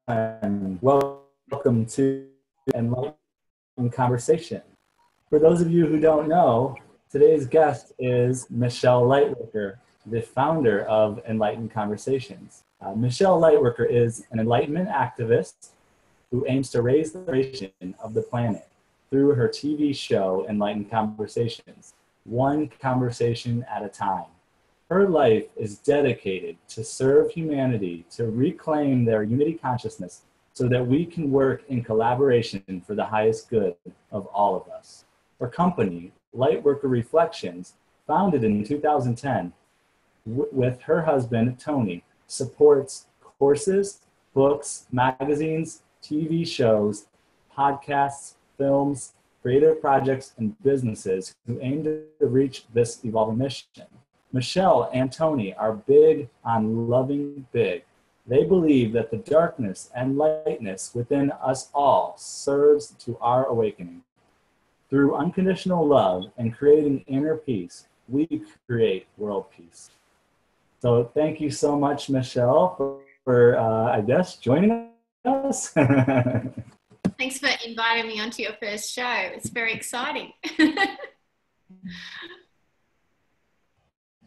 everyone. Welcome to Enlightened Conversation. For those of you who don't know, today's guest is Michelle Lightworker, the founder of Enlightened Conversations. Michelle Lightworker is an enlightenment activist who aims to raise the vibration of the planet through her TV show, Enlightened Conversations, one conversation at a time. Her life is dedicated to serve humanity, to reclaim their unity consciousness so that we can work in collaboration for the highest good of all of us. Her company, Lightworker Reflections, founded in 2010 with her husband, Tony, supports courses, books, magazines, TV shows, podcasts, films, creative projects, and businesses who aim to reach this evolving mission. Michelle and Tony are big on loving big. They believe that the darkness and lightness within us all serves to our awakening. Through unconditional love and creating inner peace, we create world peace. So thank you so much, Michelle, for I guess, joining us. Thanks for inviting me onto your first show. It's very exciting.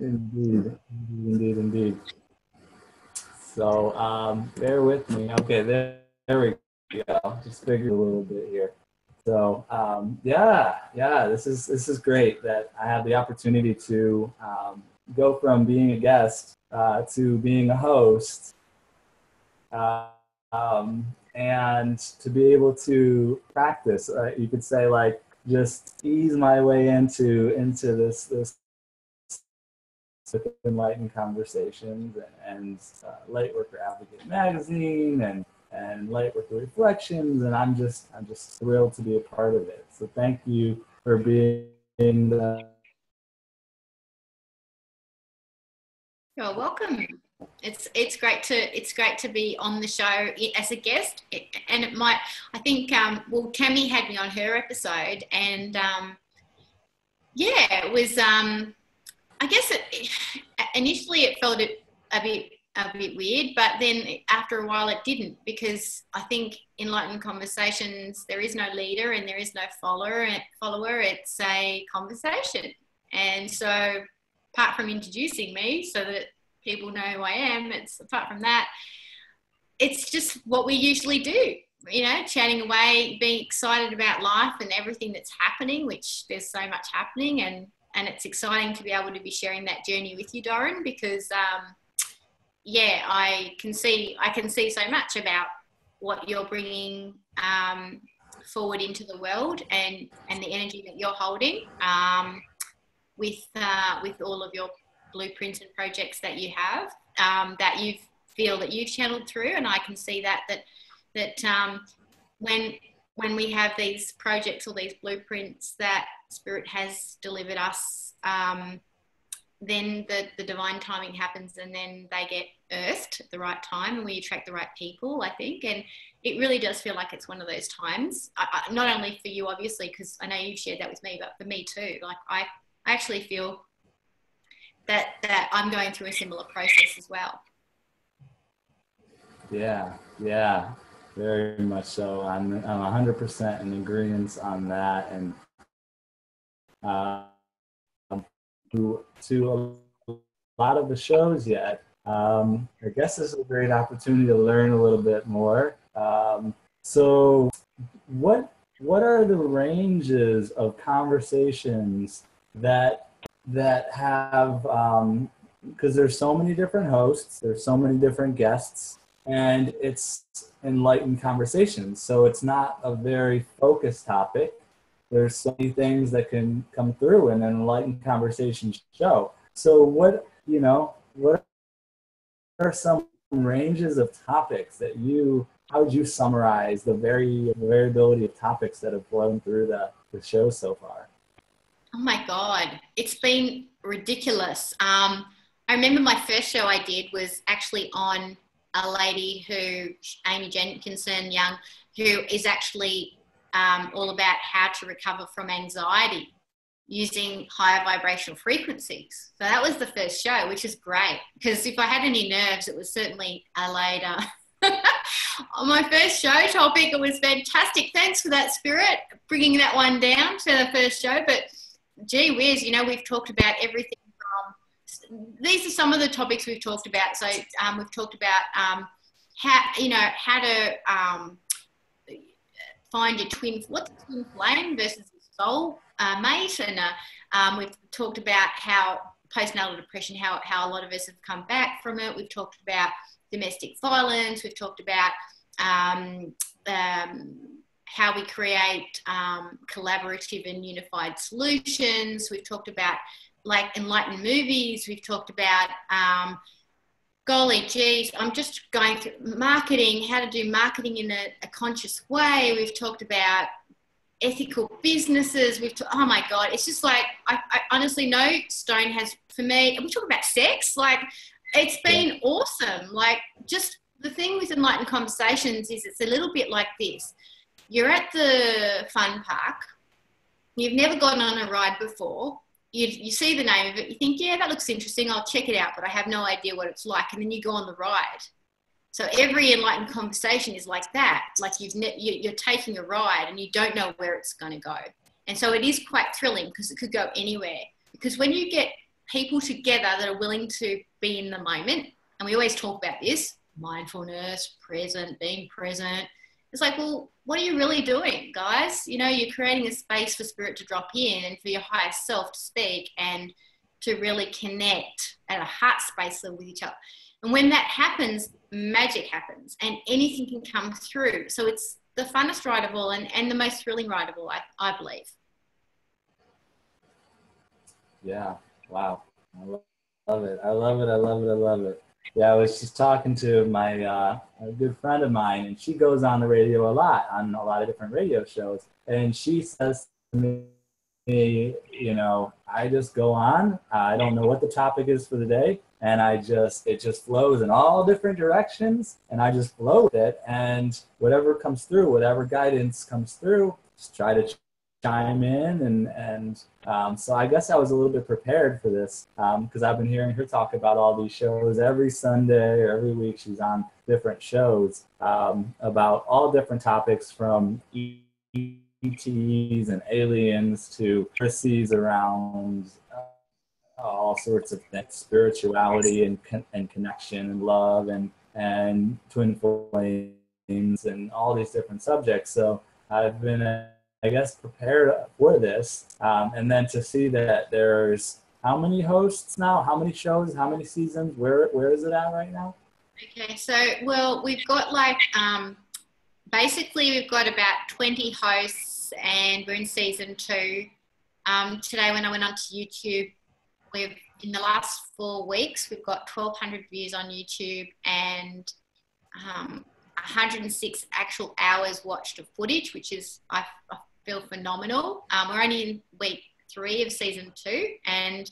Indeed. So bear with me. Okay, there we go. Just figured a little bit here. So this is great that I have the opportunity to go from being a guest to being a host, and to be able to practice. You could say, like, just ease my way into this Enlightened Conversations and Lightworker Advocate Magazine and Lightworker Reflections, and I'm just thrilled to be a part of it. So thank you for being the. You're welcome. It's great to be on the show as a guest, and it might, I think, Tammy had me on her episode, and it was I guess initially it felt a bit weird, but then after a while it didn't, because I think Enlightened Conversations, there is no leader and there is no follower. It's a conversation. And so apart from introducing me so that people know who I am, apart from that, it's just what we usually do, chatting away, being excited about life and everything that's happening, which there's so much happening, and it's exciting to be able to be sharing that journey with you, Doron, because I can see so much about what you're bringing forward into the world, and the energy that you're holding with all of your blueprints and projects that you have, that you feel that you've channeled through. And I can see that when we have these projects or these blueprints that Spirit has delivered us, then the divine timing happens, and then they get earthed at the right time, and we attract the right people, I think. And it really does feel like it's one of those times, not only for you, obviously, because I know you've shared that with me, but for me too. Like, I actually feel that I'm going through a similar process as well. Yeah, very much so. I'm 100% in agreement on that, and to a lot of the shows yet. I guess this is a great opportunity to learn a little bit more. So what are the ranges of conversations that have, because there's so many different hosts, there's so many different guests, and it's Enlightened Conversations, so it's not a very focused topic. There's so many things that can come through in an Enlightened Conversations show. So what are some ranges of topics how would you summarize the variability of topics that have flown through the show so far? Oh my God, it's been ridiculous. I remember my first show I did was actually on a lady Amy Jenkinson Young, who is actually all about how to recover from anxiety using higher vibrational frequencies. So that was the first show, which is great, because if I had any nerves, it was certainly a later On my first show topic, it was fantastic. Thanks for that, Spirit, bringing that one down to the first show. But gee whiz, you know, we've talked about everything from, these are some of the topics we've talked about. So we've talked about how to find your twin, what's a twin flame versus a soul mate. And we've talked about how postnatal depression, how a lot of us have come back from it. We've talked about domestic violence. We've talked about how we create collaborative and unified solutions. We've talked about like enlightened movies. We've talked about, golly geez, I'm just going through marketing, how to do marketing in a conscious way. We've talked about ethical businesses. Oh my God, it's just like, I honestly, no stone has, for me, and we talk about sex, like it's been awesome. Like just the thing with Enlightened Conversations is it's a little bit like this. You're at the fun park, you've never gotten on a ride before, you see the name of it, you think, yeah, that looks interesting, I'll check it out, but I have no idea what it's like, and then you go on the ride. So every enlightened conversation is like that. Like you're taking a ride and you don't know where it's going to go. And so it is quite thrilling because it could go anywhere. Because when you get people together that are willing to be in the moment, and we always talk about this, mindfulness, being present. It's like, well, what are you really doing, guys? You know, you're creating a space for spirit to drop in and for your higher self to speak and to really connect at a heart space level with each other. And when that happens, magic happens and anything can come through. So it's the funnest ride of all and the most thrilling ride of all, I believe. Yeah. Wow. I love it. I love it. I love it. I love it. Yeah, I was just talking to my a good friend of mine, and she goes on the radio a lot, on a lot of different radio shows. And she says to me, you know, I just go on. I don't know what the topic is for the day. And it just flows in all different directions, and I just flow with it. And whatever comes through, whatever guidance comes through, just try to chime in. And so I guess I was a little bit prepared for this because I've been hearing her talk about all these shows every Sunday or every week. She's on different shows about all different topics, from ETs and aliens to heresies around all sorts of things, spirituality and connection and love and twin flames and all these different subjects. So I've been, I guess, prepared for this. And then to see that there's how many hosts now, how many shows, how many seasons, where is it at right now? Okay, so, well, we've got like, basically we've got about 20 hosts and we're in season 2. Today when I went onto YouTube, in the last 4 weeks, we've got 1,200 views on YouTube and 106 actual hours watched of footage, which is, I feel, phenomenal. We're only in week 3 of season 2. And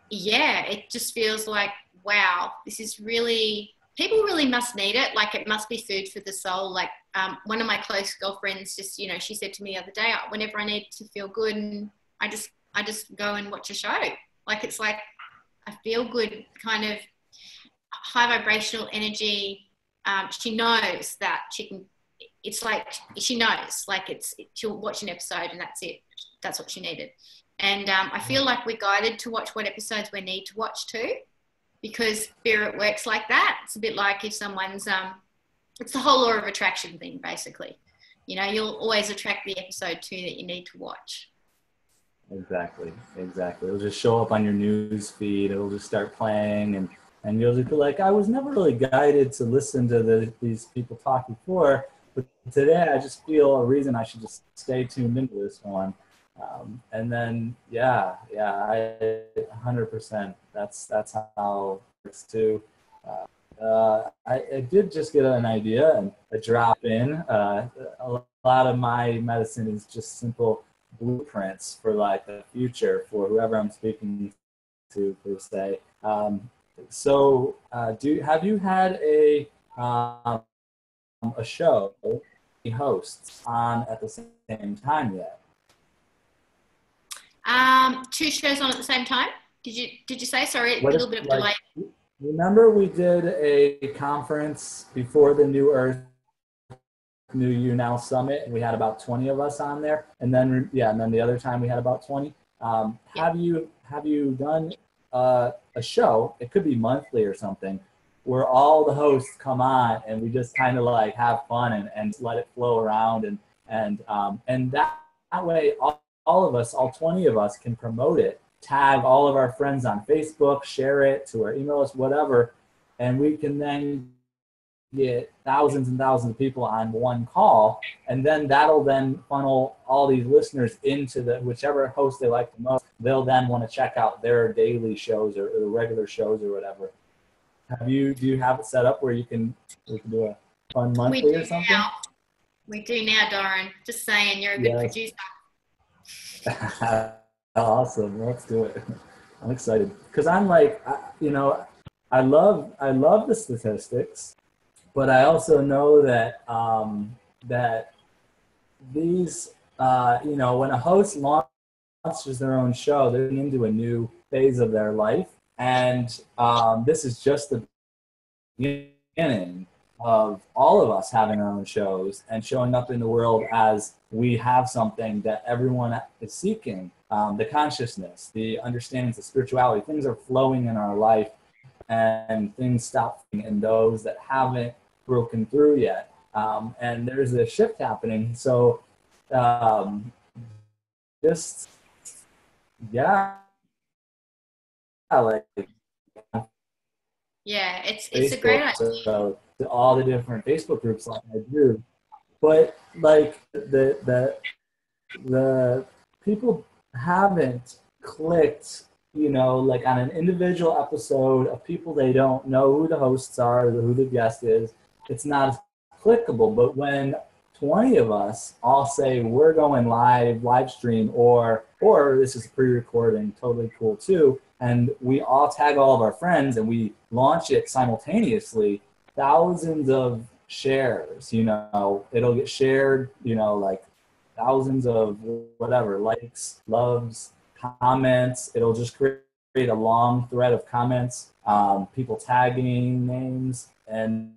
yeah, it just feels like, wow, this is really, people really must need it. Like it must be food for the soul. Like one of my close girlfriends just, you know, she said to me the other day, whenever I need to feel good, and I just go and watch a show. Like it's like a feel good kind of high vibrational energy. She knows that she can, it's like, she knows, like she'll watch an episode and that's it. That's what she needed. And I feel like we're guided to watch what episodes we need to watch too, because spirit works like that. It's a bit like if someone's, it's the whole law of attraction thing, basically. You know, you'll always attract the episode too that you need to watch. Exactly. It'll just show up on your news feed. It'll just start playing, and you'll just be like, I was never really guided to listen to these people talk before, but today I just feel a reason I should just stay tuned into this one. And then, I 100%. That's how it works too. I did just get an idea and a drop in. A lot of my medicine is just simple blueprints for like the future for whoever I'm speaking to, per se. So have you had a show hosts on at the same time yet? 2 shows on at the same time? Did you say? Sorry, a little bit of delay. remember we did a conference before the New Earth, New You Now Summit, and we had about 20 of us on there. And then, yeah, and then the other time we had about 20. Have you done a show? It could be monthly or something, where all the hosts come on and we just kind of like have fun and let it flow around and that way all of us, all 20 of us, can promote it, tag all of our friends on Facebook, share it to our email list, whatever, and we can then get thousands and thousands of people on one call, and then that'll then funnel all these listeners into the whichever host they like the most. They'll then want to check out their daily shows or regular shows or whatever. Do you have it set up where we can do a fun monthly or something? We do now, Doron. Just saying, you're a good producer. Awesome. Let's do it. I'm excited because I'm like, I love the statistics, but I also know that that these, when a host launches their own show, they're into a new phase of their life, and this is just the beginning of all of us having our own shows and showing up in the world as we have something that everyone is seeking. The consciousness, the understandings of spirituality, things are flowing in our life and things stop in those that haven't broken through yet. And there's a shift happening. So it's a great idea. So all the different Facebook groups like I do, but like the people haven't clicked, like on an individual episode of people they don't know who the hosts are, or who the guest is. It's not as clickable. But when 20 of us all say we're going live stream, or this is a pre-recording, totally cool too, and we all tag all of our friends and we launch it simultaneously, thousands of shares, it'll get shared, like thousands of whatever, likes, loves, comments. It'll just create a long thread of comments, people tagging names, and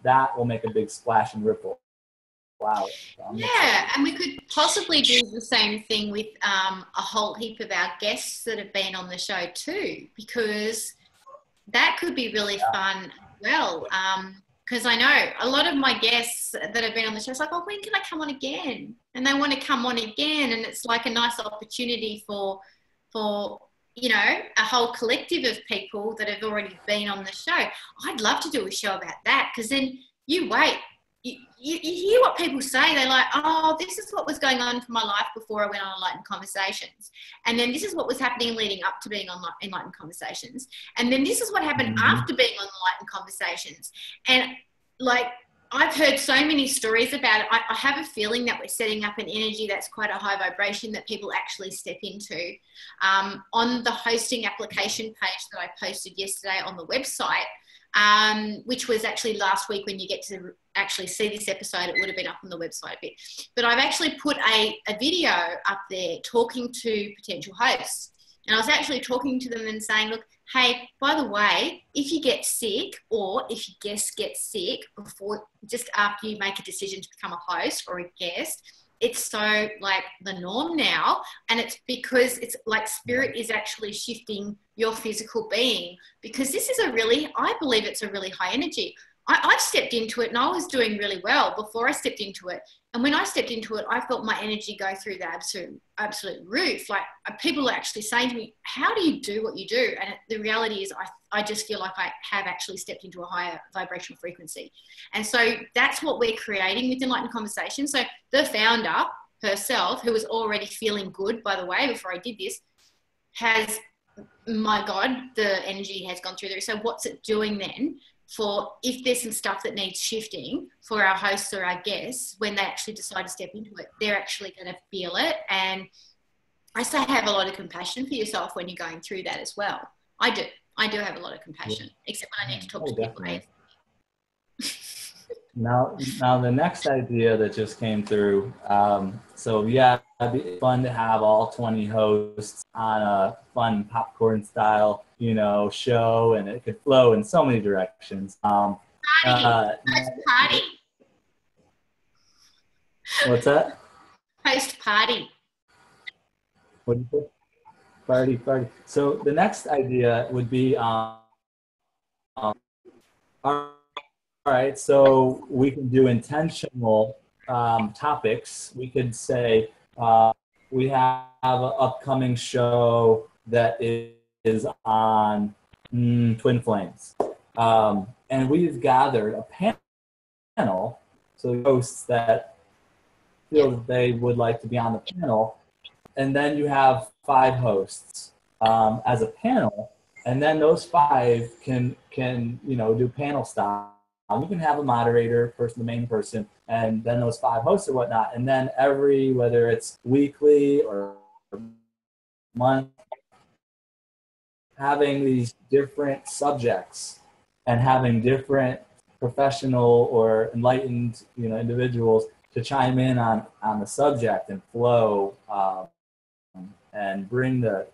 that will make a big splash and ripple. Wow. Yeah, and we could possibly do the same thing with a whole heap of our guests that have been on the show too, because that could be really fun as well. Because I know a lot of my guests that have been on the show, it's like, when can I come on again? And they want to come on again, and it's like a nice opportunity for a whole collective of people that have already been on the show. I'd love to do a show about that, because then you wait. You hear what people say. They're like, this is what was going on for my life before I went on Enlightened Conversations. And then this is what was happening leading up to being on Enlightened Conversations. And then this is what happened after being on Enlightened Conversations. And like, I've heard so many stories about it. I have a feeling that we're setting up an energy that's quite a high vibration that people actually step into. On the hosting application page that I posted yesterday on the website, which was actually last week. When you get to actually see this episode, it would have been up on the website a bit. But I've actually put a video up there talking to potential hosts. And I was actually talking to them and saying, look, hey, by the way, if you get sick, or if your guest gets sick just after you make a decision to become a host or a guest, it's so like the norm now. And it's because it's like spirit is actually shifting your physical being, because this is I believe it's a really high energy. I stepped into it and I was doing really well before I stepped into it. And when I stepped into it, I felt my energy go through the absolute roof. Like, people are actually saying to me, how do you do what you do? And the reality is I just feel like I have actually stepped into a higher vibrational frequency. And so that's what we're creating with Enlightened Conversations. So the founder herself, who was already feeling good, by the way, before I did this, my God, the energy has gone through there. So what's it doing then? For if there's some stuff that needs shifting for our hosts or our guests, when they actually decide to step into it, they're actually going to feel it. And I say have a lot of compassion for yourself when you're going through that as well. I do have a lot of compassion, except when I need to talk to people. Now the next idea that just came through. So yeah, it'd be fun to have all 20 hosts on a fun popcorn style, show, and it could flow in so many directions. Party. Party. What's that? Post party. What do you say? Party. So the next idea would be, all right, so we can do intentional topics. We could say we have an upcoming show that is on twin flames. And we've gathered a panel, so hosts that feel that they would like to be on the panel. And then you have 5 hosts as a panel, and then those 5 can do panel style. You can have a moderator, the main person, and then those 5 hosts or whatnot. And then whether it's weekly or month, having these different subjects and having different professional or enlightened individuals to chime in on the subject and flow. And bring the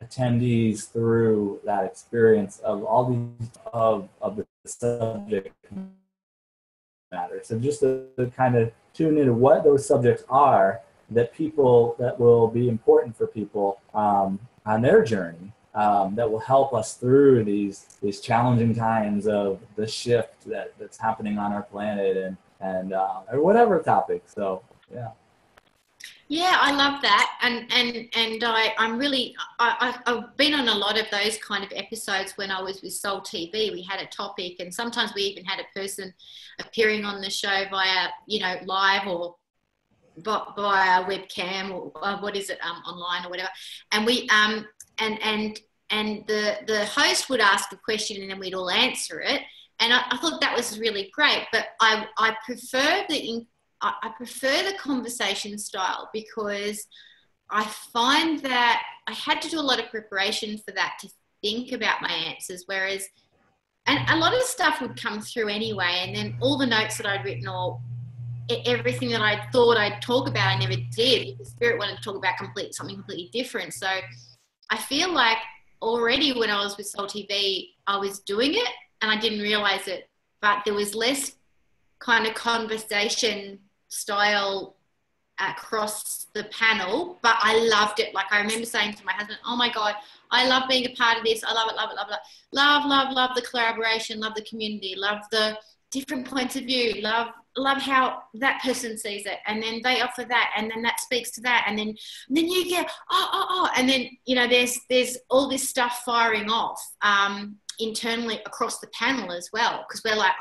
attendees through that experience of all these of the subject matter. So just to kind of tune into what those subjects are that will be important for people on their journey, that will help us through these challenging times of the shift that's happening on our planet and or whatever topic. So yeah. Yeah, I love that, and I'm really I've been on a lot of those kind of episodes when I was with Soul TV. We had a topic, and sometimes we even had a person appearing on the show via live or via webcam or online or whatever. And we and the host would ask a question and then we'd all answer it. And I thought that was really great, but I prefer the conversation style because I find that I had to do a lot of preparation for that to think about my answers, and a lot of stuff would come through anyway, and then all the notes that I'd written or everything that I thought I'd talk about, I never did, because Spirit wanted to talk about something completely different. So I feel like already when I was with Soul TV, I was doing it and I didn't realize it, but there was less kind of conversation style across the panel, but I loved it. Like I remember saying to my husband, oh my God, I love being a part of this. I love it, love it, love it. Love the collaboration, love the community, love the different points of view, love how that person sees it, and then they offer that, and then that speaks to that, and then you get and then there's all this stuff firing off internally across the panel as well, because we're like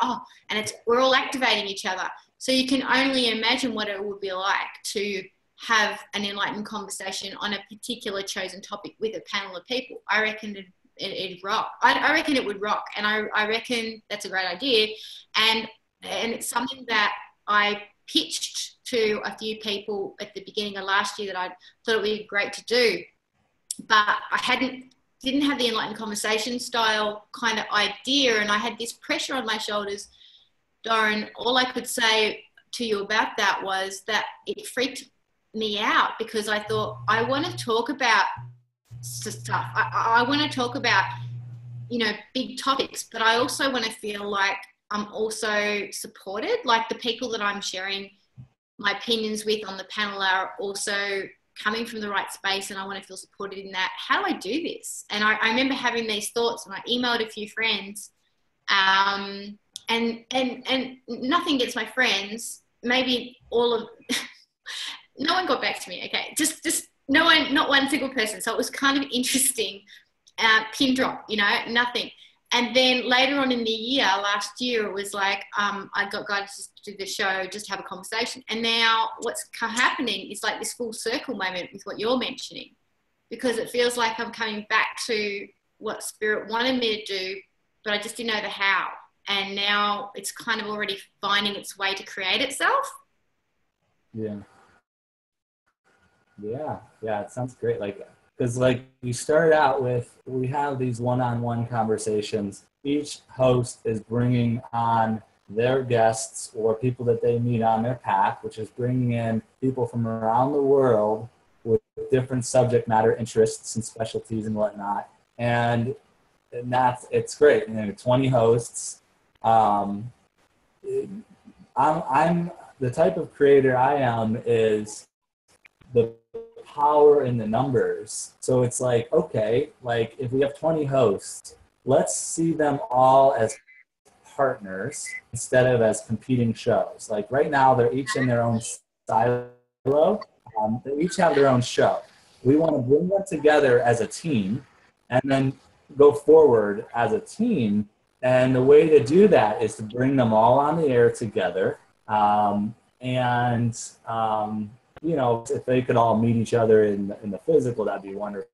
and we're all activating each other. So you can only imagine what it would be like to have an enlightened conversation on a particular chosen topic with a panel of people. I reckon it'd rock. I reckon it would rock, and I reckon that's a great idea. And it's something that I pitched to a few people at the beginning of last year that I thought it would be great to do, but I didn't have the enlightened conversation style kind of idea, and I had this pressure on my shoulders. Doron, all I could say to you about that was that it freaked me out, because I thought I want to talk about stuff. I want to talk about, big topics, but I also want to feel like I'm also supported. Like the people that I'm sharing my opinions with on the panel are also coming from the right space, and I want to feel supported in that. How do I do this? And I remember having these thoughts, and I emailed a few friends, and nothing against my friends. Maybe no one got back to me. Okay, just no one, not one single person. So it was kind of interesting. Pin drop, nothing. And then later on in the year, last year, it was like I got guys to do the show, just have a conversation. And now what's happening is like this full circle moment with what you're mentioning, because it feels like I'm coming back to what Spirit wanted me to do, but I just didn't know the how. And now it's kind of already finding its way to create itself. Yeah, it sounds great. Because you started out with, we have these one-on-one conversations. Each host is bringing on their guests or people that they meet on their path, which is bringing in people from around the world with different subject matter interests and specialties and whatnot. And it's great. 20 hosts. I'm the type of creator I am is the power in the numbers. So it's like, okay, like if we have 20 hosts, let's see them all as partners instead of as competing shows. Like right now, they're each in their own silo. They each have their own show. We want to bring them together as a team and then go forward as a team. And the way to do that is to bring them all on the air together. If they could all meet each other in the physical, that'd be wonderful.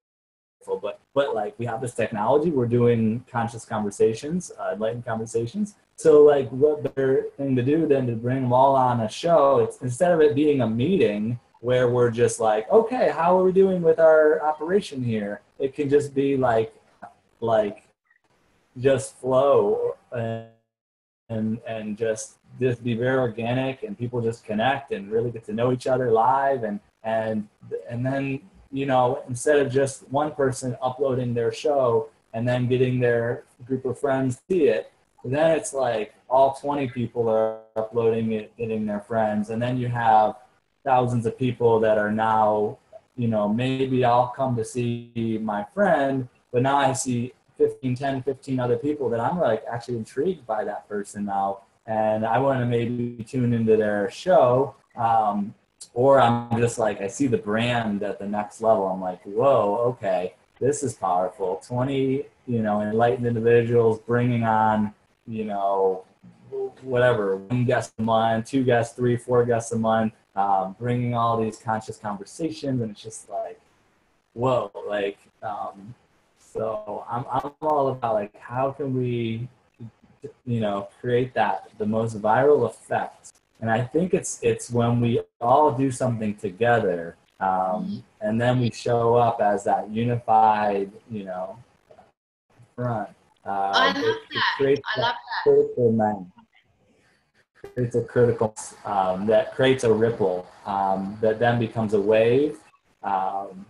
But like we have this technology, we're doing conscious conversations, enlightened conversations. So like what better thing to do than to bring them all on a show? It's instead of it being a meeting where we're just like, okay, how are we doing with our operation here? It can just be like just flow and just be very organic, and people just connect and really get to know each other live, and then instead of just one person uploading their show and then getting their group of friends to see it, then it's like all 20 people are uploading it, getting their friends, and then you have thousands of people that are now, maybe I'll come to see my friend, but now I see 15 other people that I'm like actually intrigued by that person now, and I want to maybe tune into their show, or I'm just like, I see the brand at the next level. I'm like, whoa, okay, this is powerful. 20, enlightened individuals bringing on, whatever, one guest a month, 2 guests, 3, 4 guests a month, bringing all these conscious conversations, and it's just like, whoa, like, so I'm all about like, how can we, create the most viral effect? And I think it's when we all do something together, and then we show up as that unified, front. I love that. I love that. Critical man. Creates a critical that creates a ripple that then becomes a wave, and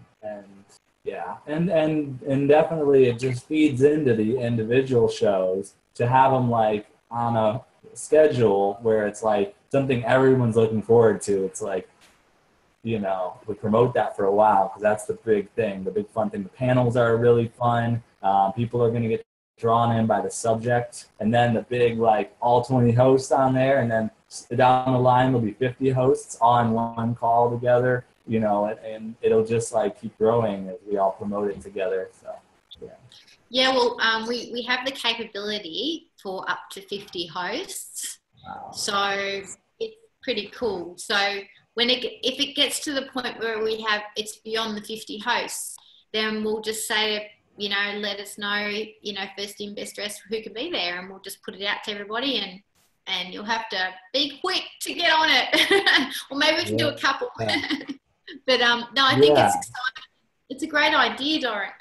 definitely it just feeds into the individual shows to have them like on a schedule where it's like something everyone's looking forward to. It's like, we promote that for a while because that's the big thing, the big fun thing. The panels are really fun. People are going to get drawn in by the subject, and then the big, like, all 20 hosts on there, and then down the line there'll be 50 hosts on one call together, and it'll just like keep growing as we all promote it together. So yeah, well, we have the capability for up to 50 hosts. Wow. So it's pretty cool. So if it gets to the point where it's beyond the 50 hosts, then we'll just say, let us know, first in, best dressed, who can be there, and we'll just put it out to everybody, and you'll have to be quick to get on it. Or maybe we can do a couple. Yeah. But no, I think it's exciting. It's a great idea, Doron,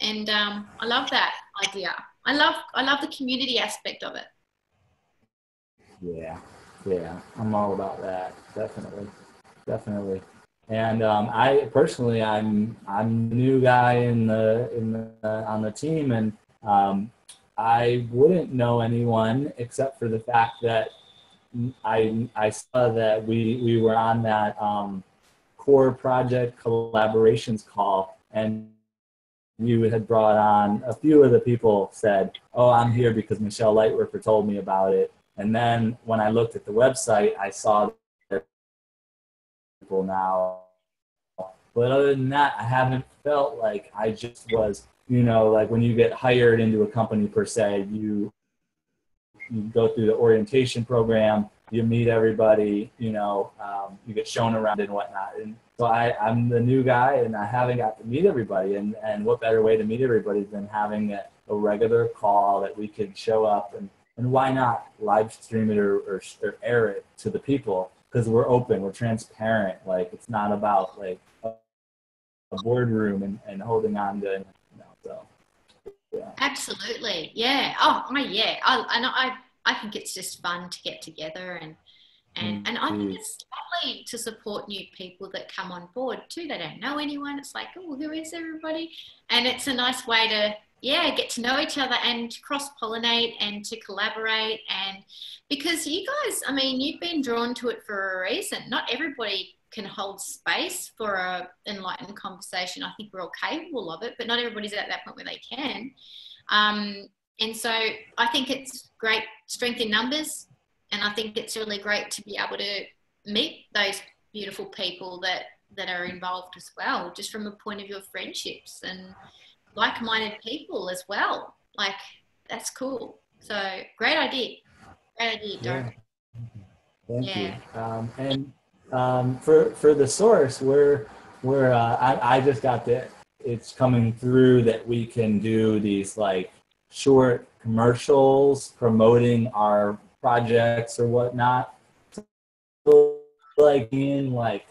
and I love that idea. I love the community aspect of it. Yeah, I'm all about that. Definitely. And I personally, I'm the new guy on the team, and I wouldn't know anyone except for the fact that I saw that we were on that core project collaborations call, and you had brought on a few of the people said, oh, I'm here because Michelle Lightworker told me about it. And then when I looked at the website, I saw that people now. But other than that, I haven't felt like I just was, like when you get hired into a company per se, you go through the orientation program, you meet everybody, you get shown around and whatnot. And so I'm the new guy, and I haven't got to meet everybody. And what better way to meet everybody than having a regular call that we can show up, and why not live stream it or air it to the people? Because we're open, we're transparent. Like, it's not about like a boardroom and holding on to, so. Yeah. Absolutely. Yeah. Oh, yeah. I I think it's just fun to get together, and I think it's lovely to support new people that come on board too. They don't know anyone. It's like, oh, who is everybody? And it's a nice way to, get to know each other and to cross-pollinate and to collaborate. And because you guys, I mean, you've been drawn to it for a reason. Not everybody can hold space for a enlightened conversation. I think we're all capable of it, but not everybody's at that point where they can. And so I think it's great strength in numbers. And I think it's really great to be able to meet those beautiful people that are involved as well, just from a point of view of friendships and like-minded people as well. Like, that's cool. So great idea. Great idea, Doron. Thank you. And for the source, I just got it's coming through that we can do these like short commercials promoting our projects or whatnot. So, like like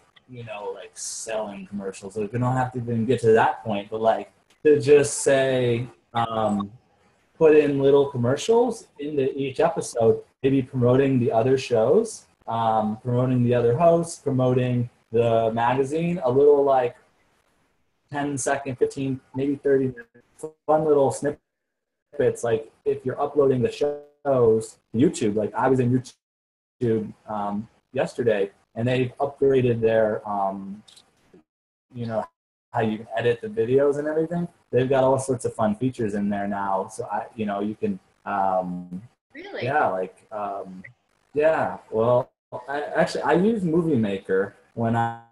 selling commercials. So we don't have to even get to that point, but like to just say, put in little commercials into each episode, maybe promoting the other shows, promoting the other hosts, promoting the magazine, a little like 10-second, 15, maybe 30 minutes, fun little snippets. Like if you're uploading the shows to YouTube, like I was in YouTube yesterday, and they've upgraded their, how you can edit the videos and everything. They've got all sorts of fun features in there now. So you can, really? Yeah, well, I use Movie Maker when I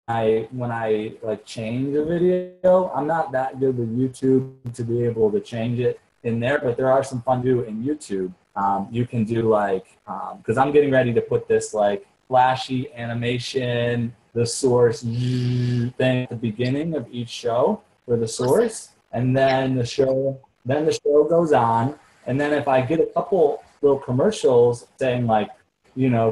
like change a video. I'm not that good with YouTube to be able to change it in there, but there are some fun to do in YouTube. You can do like, because I'm getting ready to put this like flashy animation, the source thing at the beginning of each show for the source, and then the show goes on, and then if I get a couple little commercials saying like,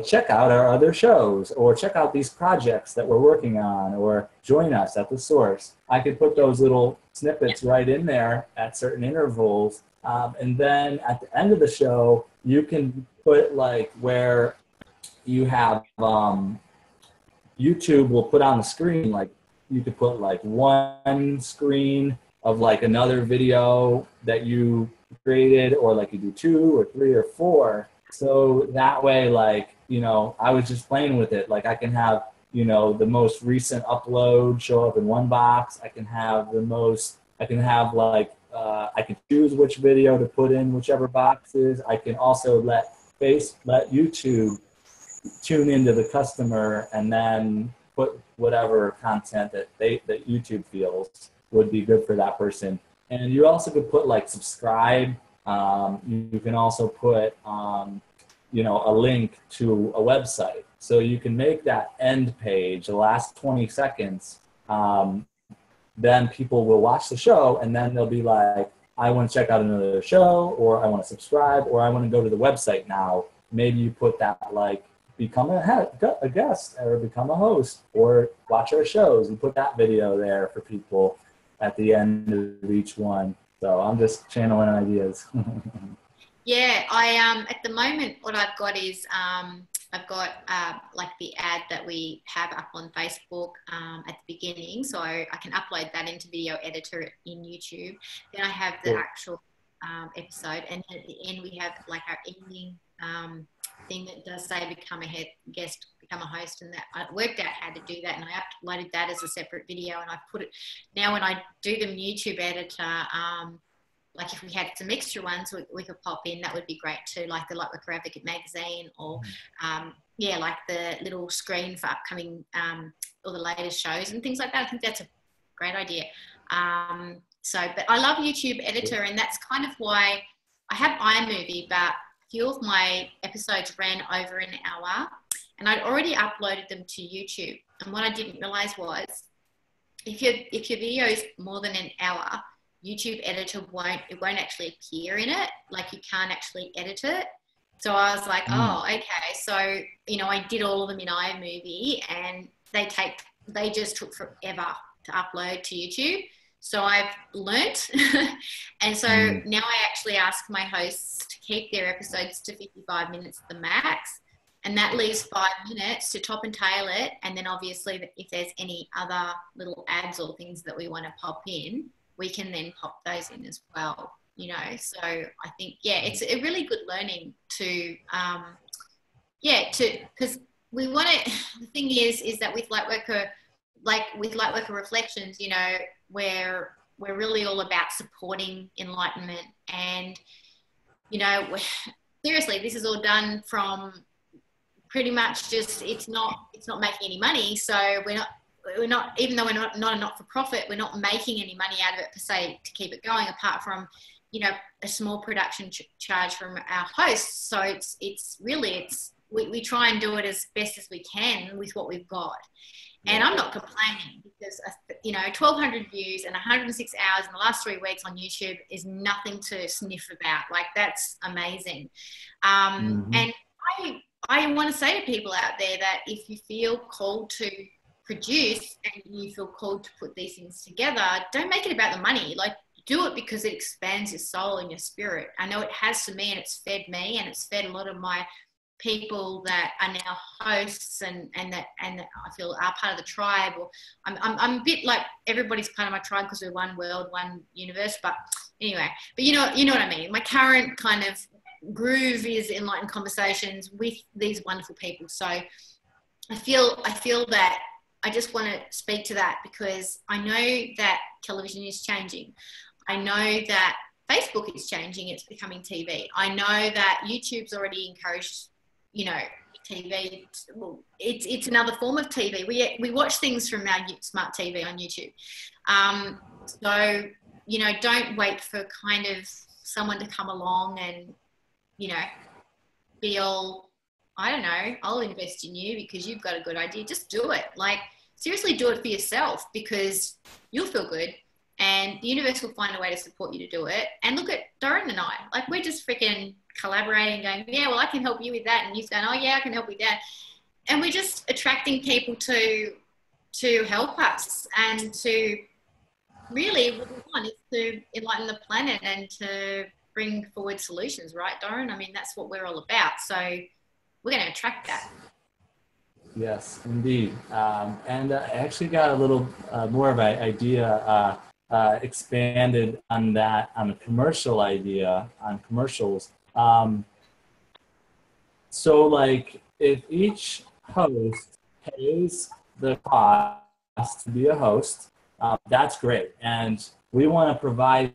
check out our other shows, or check out these projects that we're working on, or join us at the source, I could put those little snippets right in there at certain intervals. And then at the end of the show, you can put like where you have YouTube will put on the screen, like you could put like one screen of like another video that you created, or like you do 2 or 3 or 4. So that way, like, I was just playing with it. Like I can have, the most recent upload show up in one box. I can have I can choose which video to put in whichever boxes. I can also let YouTube tune into the customer and then put whatever content that YouTube feels would be good for that person. And you also could put like subscribe. You can also put, a link to a website. So you can make that end page, the last 20 seconds, then people will watch the show and then they'll be like, I want to check out another show, or I want to subscribe, or I want to go to the website now. Maybe you put that like, become a guest or become a host or watch our shows. You put that video there for people at the end of each one. So I'm just channeling ideas. Yeah, I at the moment what I've got is I've got like the ad that we have up on Facebook at the beginning, so I can upload that into video editor in YouTube. Then I have the actual episode, and at the end we have like our ending thing that does say become a guest, become a host, and that I worked out how to do that, and I uploaded that as a separate video, and I put it now when I do them YouTube editor. Like if we had some extra ones we could pop in, that would be great too, like the Lightworker Advocate magazine, or like the little screen for upcoming or the latest shows and things like that. I think that's a great idea. But I love YouTube editor, and that's kind of why I have iMovie, but a few of my episodes ran over an hour and I'd already uploaded them to YouTube. And what I didn't realize was if your video is more than an hour, YouTube editor won't actually appear in it. Like you can't actually edit it. So I was like, oh, okay. So, I did all of them in iMovie, and they just took forever to upload to YouTube. So I've learnt. And so now I actually ask my hosts to keep their episodes to 55 minutes the max. And that leaves 5 minutes to top and tail it. And then obviously if there's any other little ads or things that we want to pop in, we can then pop those in as well, you know. So I think, yeah, it's a really good learning to, because we want to, the thing is that with Lightworker, like with Lightworker Reflections, you know, we're really all about supporting enlightenment. And, you know, seriously, this is all done from pretty much just, it's not making any money. So we're not, even though we're not a not-for-profit, we're not making any money out of it per se to keep it going, apart from, you know, a small production charge from our hosts. So it's really, we try and do it as best as we can with what we've got. And I'm not complaining, because, you know, 1,200 views and 106 hours in the last 3 weeks on YouTube is nothing to sniff about. Like, that's amazing. And I want to say to people out there that if you feel called to produce and you feel called to put these things together, don't make it about the money. Like, do it because it expands your soul and your spirit. I know it has for me, and it's fed me, and it's fed a lot of my people that are now hosts and that I feel are part of the tribe. Or I'm a bit like, everybody's part of my tribe because we're one world, one universe. But anyway, but you know what I mean. My current kind of groove is Enlightened Conversations with these wonderful people. So I feel that I just want to speak to that, because I know that television is changing. I know that Facebook is changing. It's becoming TV. I know that YouTube's already encouraged, you know, TV. Well, it's another form of TV. We watch things from our smart TV on YouTube. So, you know, don't wait for kind of someone to come along and, you know, be all, I don't know, I'll invest in you because you've got a good idea. Just do it. Like, seriously, do it for yourself, because you'll feel good and the universe will find a way to support you to do it. And look at Doron and I. Like, we're just freaking collaborating, going, yeah, well, I can help you with that. And he's going, oh, yeah, I can help with that. And we're just attracting people to help us, and to really, what we want is to enlighten the planet and to bring forward solutions, right, Doron? I mean, that's what we're all about. So we're going to attract that. Yes, indeed. And I actually got a little more of an idea expanded on that, on a commercial idea, on commercials. So like, if each host pays the cost to be a host, that's great. And we want to provide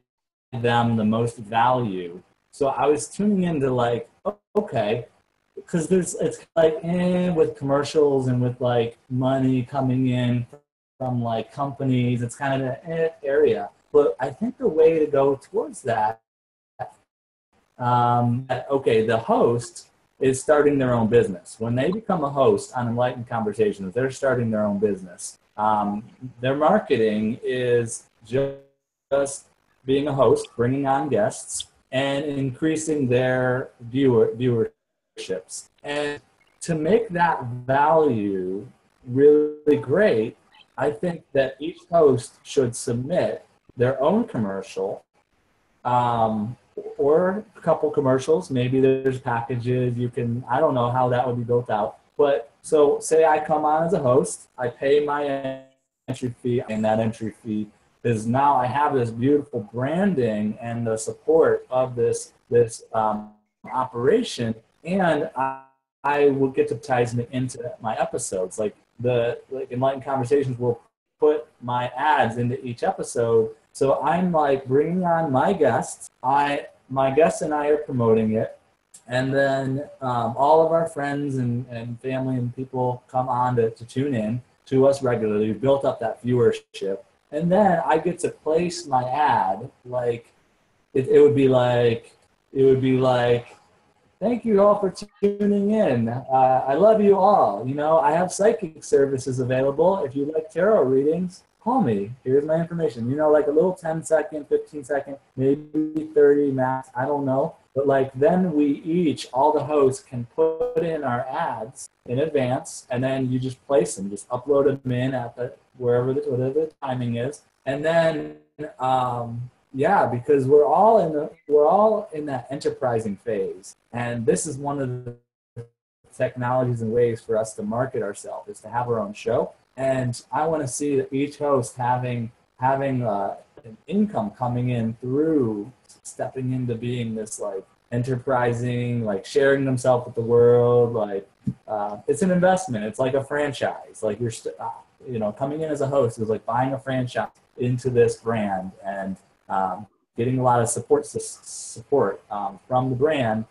them the most value. So I was tuning into like, okay, because it's like with commercials and with like money coming in from like companies, it's kind of an area. But I think the way to go towards that, okay, the host is starting their own business. When they become a host on Enlightened Conversations, they're starting their own business. Their marketing is just being a host, bringing on guests, and increasing their viewerships. And to make that value really great, I think that each host should submit their own commercial, or a couple commercials. Maybe there's packages you can, I don't know how that would be built out. But so say I come on as a host, I pay my entry fee, and that entry fee is now I have this beautiful branding and the support of this operation, and I will get to ties into my episodes. Like Enlightened Conversations will put my ads into each episode. So I'm like bringing on my guests. My guests and I are promoting it. And then all of our friends and family and people come on to tune in to us regularly. We've built up that viewership. And then I get to place my ad, like it would be like, thank you all for tuning in. I love you all. You know, I have psychic services available. If you like tarot readings, call me. Here's my information. You know, like a little 10-second, 15-second, maybe 30 max. I don't know. But like then we each, all the hosts can put in our ads in advance, and then you just place them, just upload them in at whatever the timing is. And then yeah, because we're all in that enterprising phase, and this is one of the technologies and ways for us to market ourselves is to have our own show. And I want to see that each host having an income coming in through stepping into being this like enterprising, like sharing themselves with the world. Like it's an investment. It's like a franchise. Like you're coming in as a host is like buying a franchise into this brand and getting a lot of support from the brand,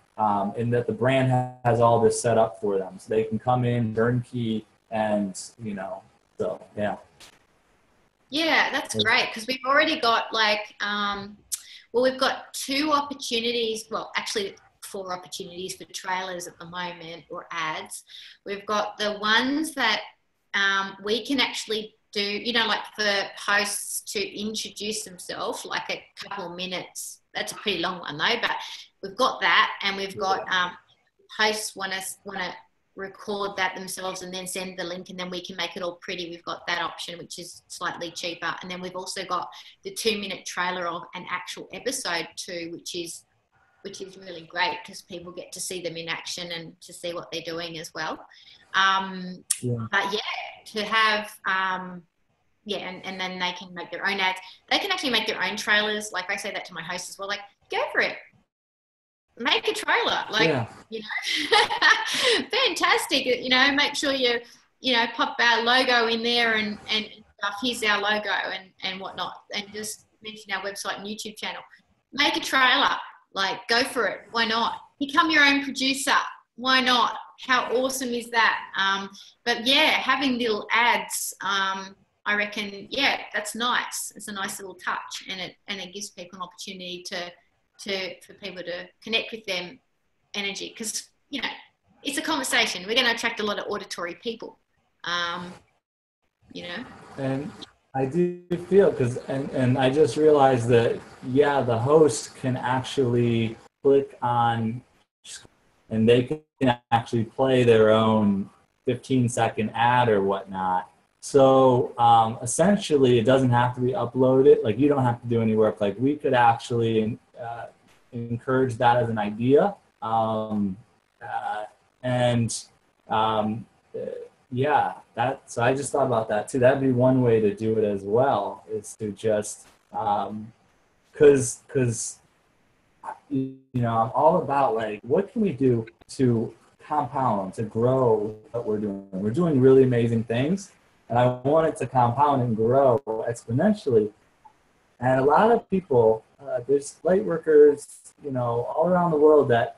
in that the brand has all this set up for them, so they can come in turnkey and so yeah. Yeah, that's great, because we've already got like, we've got 2 opportunities, well, actually 4 opportunities for trailers at the moment, or ads. We've got the ones that we can actually do, like for hosts to introduce themselves, like a couple of minutes. That's a pretty long one though, but we've got that, and we've got hosts want to record that themselves and then send the link, and then we can make it all pretty. We've got that option, which is slightly cheaper. And then we've also got the 2-minute trailer of an actual episode too, which is really great because people get to see them in action and to see what they're doing as well. But yeah, to have and then they can make their own ads. They can actually make their own trailers. Like I say that to my hosts as well, like, go for it. Make a trailer, like, fantastic. Make sure you pop our logo in there and stuff. Here's our logo and whatnot, and just mention our website and YouTube channel. Make a trailer, like, go for it. Why not? Become your own producer. Why not? How awesome is that? But yeah, having little ads, I reckon, yeah, that's nice. It's a nice little touch, and it gives people an opportunity for people to connect with them energy, because it's a conversation. We're going to attract a lot of auditory people, And I do feel and I just realized that the host can actually click on and they can actually play their own 15-second ad or whatnot. So essentially, it doesn't have to be uploaded. Like, you don't have to do any work. Like, we could actually encourage that as an idea. So I just thought about that too. That'd be one way to do it as well, is to just, because I'm all about, like, what can we do to compound, to grow what we're doing. We're doing really amazing things, and I want it to compound and grow exponentially. And a lot of people, there's light workers, all around the world, that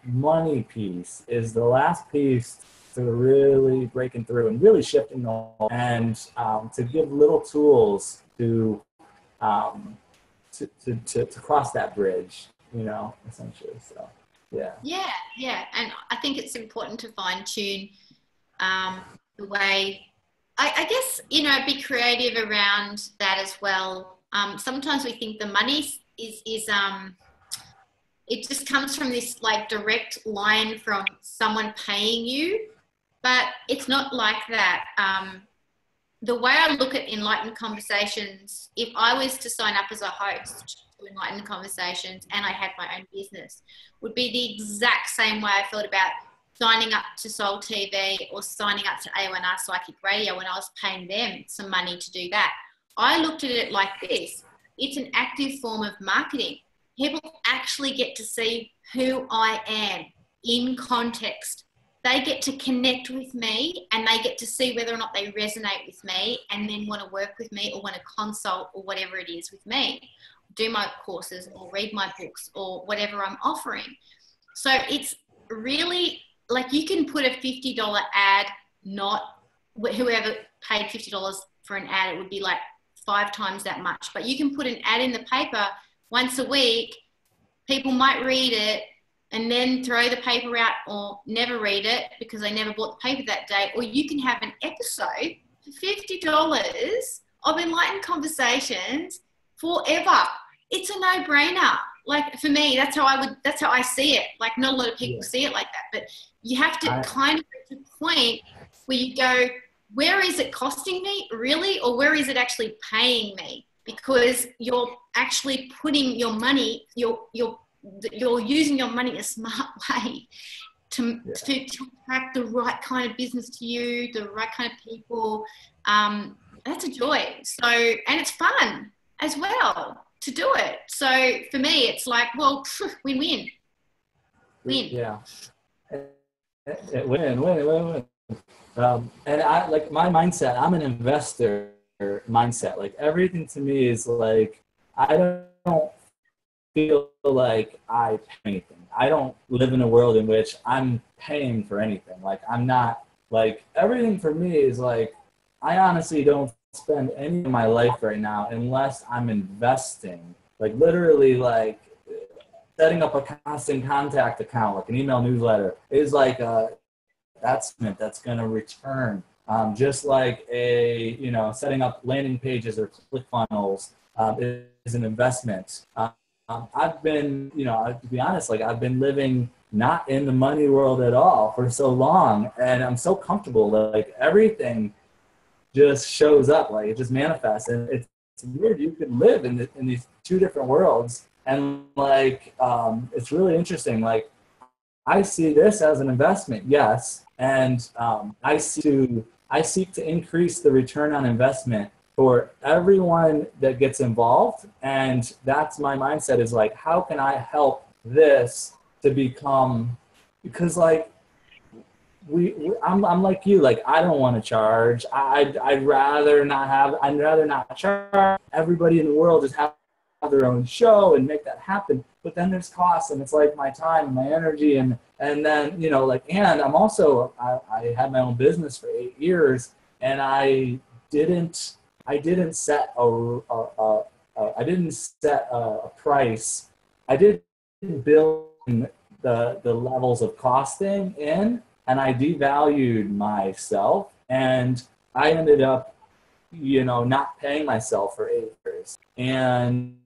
money piece is the last piece to really breaking through and really shifting the whole, and to give little tools to cross that bridge, essentially. So, yeah. Yeah. And I think it's important to fine tune the way, I guess, be creative around that as well. Sometimes we think the money is it just comes from this like direct line from someone paying you, but it's not like that. The way I look at Enlightened Conversations, if I was to sign up as a host to Enlightened Conversations and I had my own business, would be the exact same way I felt about signing up to Soul TV or signing up to A1R Psychic Radio when I was paying them some money to do that. I looked at it like this. It's an active form of marketing. People actually get to see who I am in context. They get to connect with me, and they get to see whether or not they resonate with me and then want to work with me or want to consult or whatever it is with me, do my courses or read my books or whatever I'm offering. So it's really like, you can put a $50 ad, not whoever paid $50 for an ad, it would be like 5 times that much. But you can put an ad in the paper once a week. People might read it and then throw the paper out or never read it because they never bought the paper that day. Or you can have an episode for $50 of Enlightened Conversations forever. It's a no-brainer. Like, for me, that's how I see it. Like, not a lot of people see it like that, but you have to kind of get to the point where you go, where is it costing me really? Or where is it actually paying me? because you're actually putting your money, you're using your money in a smart way to attract the right kind of business to you, the right kind of people. That's a joy. So, and it's fun as well to do it. So for me, it's like, well, win-win. Win. Yeah. Win. And I like my mindset, I'm an investor mindset. Like everything to me is like, I don't feel like I pay anything. I don't live in a world in which I'm paying for anything. Like I'm not, like everything for me is like, I honestly don't spend any of my life right now unless I'm investing. Like literally like setting up a constant contact account, like an email newsletter is like that's going to return. Just like setting up landing pages or ClickFunnels is an investment. I've been, to be honest, like I've been living not in the money world at all for so long, and I'm so comfortable. Like everything just shows up, like it just manifests, and it's weird. You can live in these two different worlds, and like it's really interesting. Like I see this as an investment, yes, and I seek to increase the return on investment for everyone that gets involved, and that's my mindset. Is like, how can I help this to become? Because like I'm like you. Like I don't want to charge. I'd rather not charge. Everybody in the world just have their own show and make that happen. But then there's costs, and it's like my time and my energy, and then and I'm also I had my own business for 8 years, and I didn't set a price. I didn't build the levels of costing in, and I devalued myself, and I ended up not paying myself for 8 years. And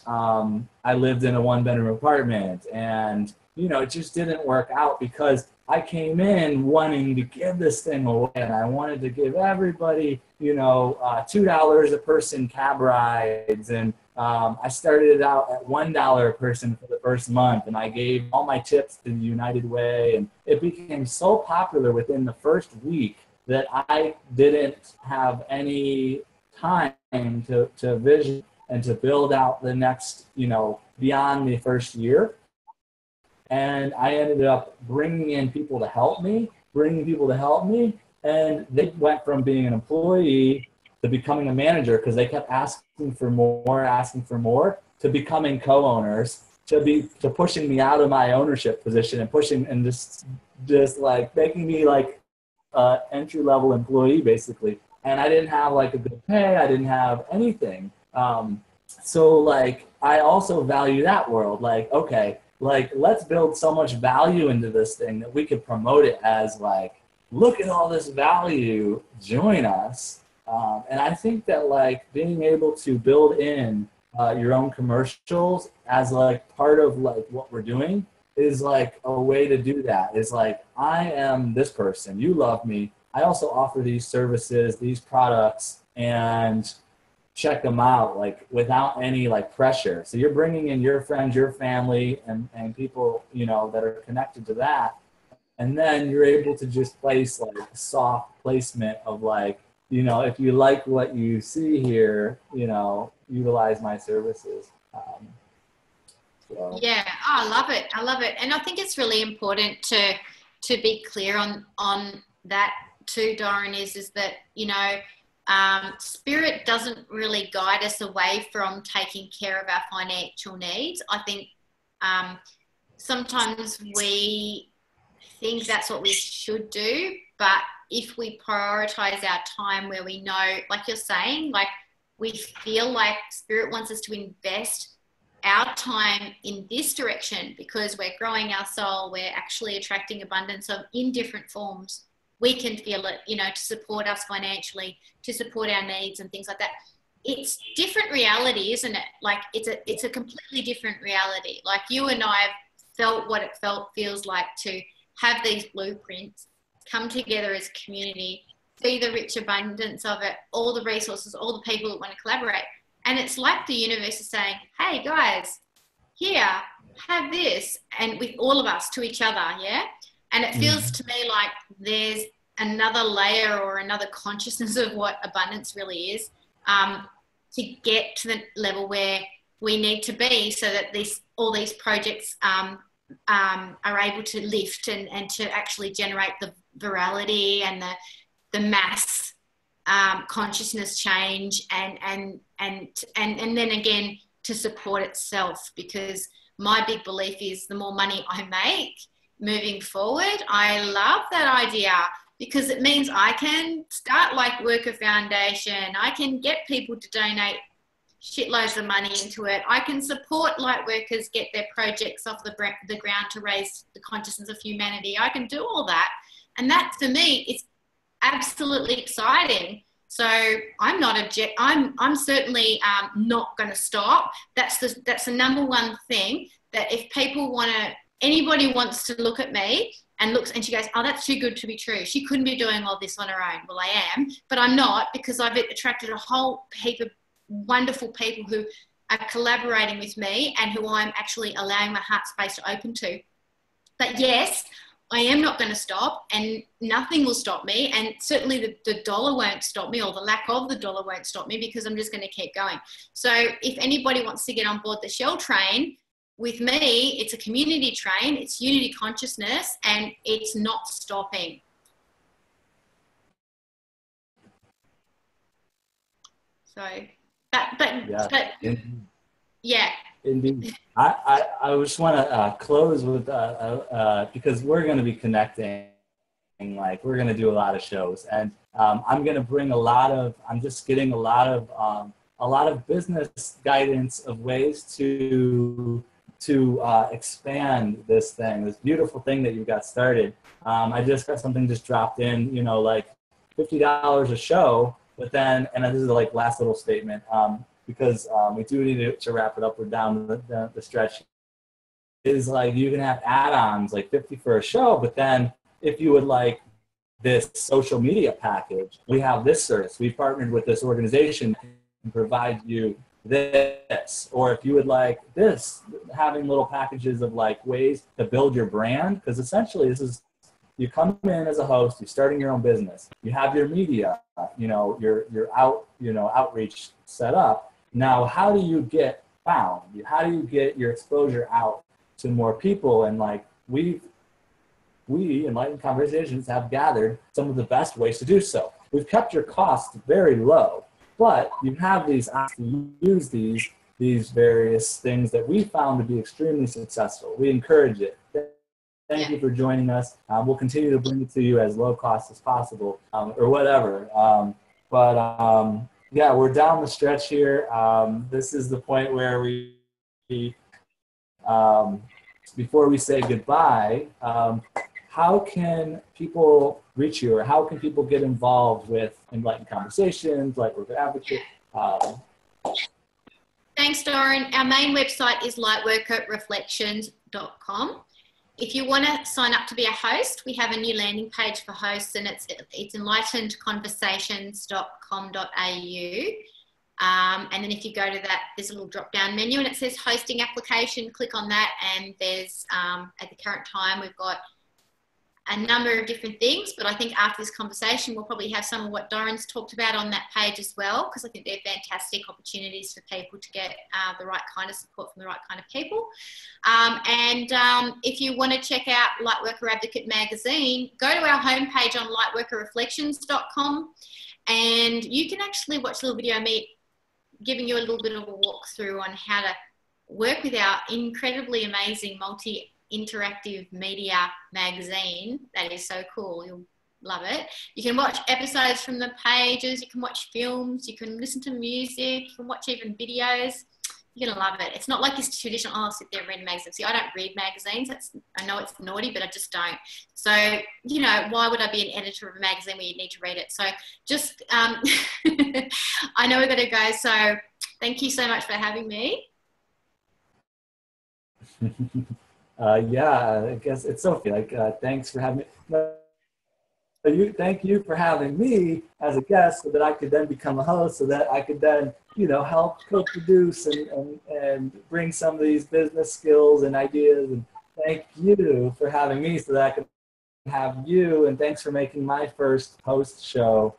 I lived in a 1-bedroom apartment, and it just didn't work out because I came in wanting to give this thing away, and I wanted to give everybody $2 a person cab rides, and I started it out at $1 a person for the first month, and I gave all my tips to the United Way, and it became so popular within the first week that I didn't have any time to vision and to build out the next, beyond the first year. And I ended up bringing in people to help me, and they went from being an employee to becoming a manager because they kept asking for more, to becoming co-owners, to pushing me out of my ownership position and pushing and just like making me like entry-level employee basically. And I didn't have like a good pay. I didn't have anything. So like, I also value that world. Like, okay, like let's build so much value into this thing that we could promote it as like, look at all this value, join us. And I think that like being able to build in your own commercials as like part of like what we're doing is like a way to do that. Is like, I am this person, you love me. I also offer these services, these products, and check them out like without any like pressure. So you're bringing in your friends, your family, and people, that are connected to that. And then you're able to just place like a soft placement of like, if you like what you see here, utilize my services. So. Yeah, I love it. And I think it's really important to be clear on that too, Doron, is that, spirit doesn't really guide us away from taking care of our financial needs. I think sometimes we think that's what we should do, but if we prioritize our time where we know, like you're saying, like we feel like spirit wants us to invest our time in this direction because we're growing our soul, we're actually attracting abundance in different forms. We can feel it, to support us financially, to support our needs and things like that. It's different reality, isn't it? Like it's a completely different reality. Like you and I have felt what it feels like to have these blueprints, come together as a community, see the rich abundance of it, all the resources, all the people that want to collaborate. And it's like the universe is saying, hey guys, here, have this, and with all of us to each other, yeah? And it feels to me like there's another layer or another consciousness of what abundance really is, to get to the level where we need to be so that all these projects are able to lift and to actually generate the virality and the mass consciousness change and then again to support itself, because my big belief is the more money I make moving forward, I love that idea, because it means I can start Lightworker Foundation, I can get people to donate shitloads of money into it, I can support lightworkers get their projects off the ground to raise the consciousness of humanity, I can do all that, and that for me is absolutely exciting. So I'm not I'm certainly not going to stop. That's the number one thing, that if people anybody wants to look at me and she goes, oh, that's too good to be true, she couldn't be doing all this on her own. Well, I am, but I'm not, because I've attracted a whole heap of wonderful people who are collaborating with me and who I'm actually allowing my heart space to open to. But yes, I am not going to stop, and nothing will stop me, and certainly the dollar won't stop me, or the lack of the dollar won't stop me, because I'm just going to keep going. So if anybody wants to get on board the Shell train with me, it's a community train, it's unity consciousness, and it's not stopping. So, yeah. Indeed. I just want to close with, because we're going to be connecting, like we're going to do a lot of shows, and I'm going to bring I'm just getting a lot of business guidance of ways to expand this beautiful thing that you got started. I just got something just dropped in, like $50 a show, but then, and this is the last little statement, because we do need to wrap it up. We're down the stretch. Is you can have add-ons like $50 for a show, but then if you would like this social media package, we have this service. We've partnered with this organization and provide you this. Or if you would like this, having little packages of ways to build your brand, because essentially this is, you come in as a host, you're starting your own business, you have your media, your outreach set up. Now, how do you get found? How do you get your exposure out to more people? And we Enlightened Conversations have gathered some of the best ways to do so. We've kept your costs very low, but you have these to use these various things that we found to be extremely successful. We encourage it. Thank you for joining us. We'll continue to bring it to you as low cost as possible, or whatever. Yeah, we're down the stretch here. This is the point where we, before we say goodbye, how can people reach you, or how can people get involved with Enlightened Conversations, Lightworker Advocate? Thanks, Doron. Our main website is lightworkerreflections.com. If you want to sign up to be a host, we have a new landing page for hosts, and it's enlightenedconversations.com.au. And then if you go to that, there's a little drop-down menu and it says hosting application. Click on that, and there's, at the current time, we've got a number of different things, but I think after this conversation, we'll probably have some of what Doron's talked about on that page as well, because I think they're fantastic opportunities for people to get the right kind of support from the right kind of people. If you want to check out Lightworker Advocate magazine, go to our homepage on lightworkerreflections.com, and you can actually watch a little video of me giving you a little bit of a walkthrough on how to work with our incredibly amazing interactive media magazine. That is so cool. You'll love it. You can watch episodes from the pages, you can watch films, you can listen to music, you can watch even videos. You're gonna love it. It's not like this traditional, oh, I'll sit there and read magazines. See, I don't read magazines. I know it's naughty, but I just don't. So, why would I be an editor of a magazine where you need to read it? So just, I know we gotta go. So thank you so much for having me. Yeah, I guess it's Sophie. Thanks for having me. thank you for having me as a guest so that I could then become a host, so that I could then, help co-produce and bring some of these business skills and ideas. And thank you for having me so that I could have you. And thanks for making my first host show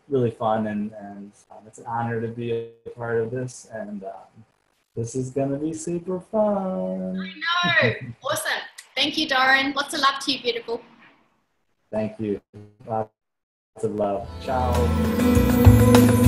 really fun. And it's an honor to be a part of this. And this is going to be super fun. I know. Awesome. Thank you, Doron. Lots of love to you, beautiful. Thank you. Lots of love. Ciao.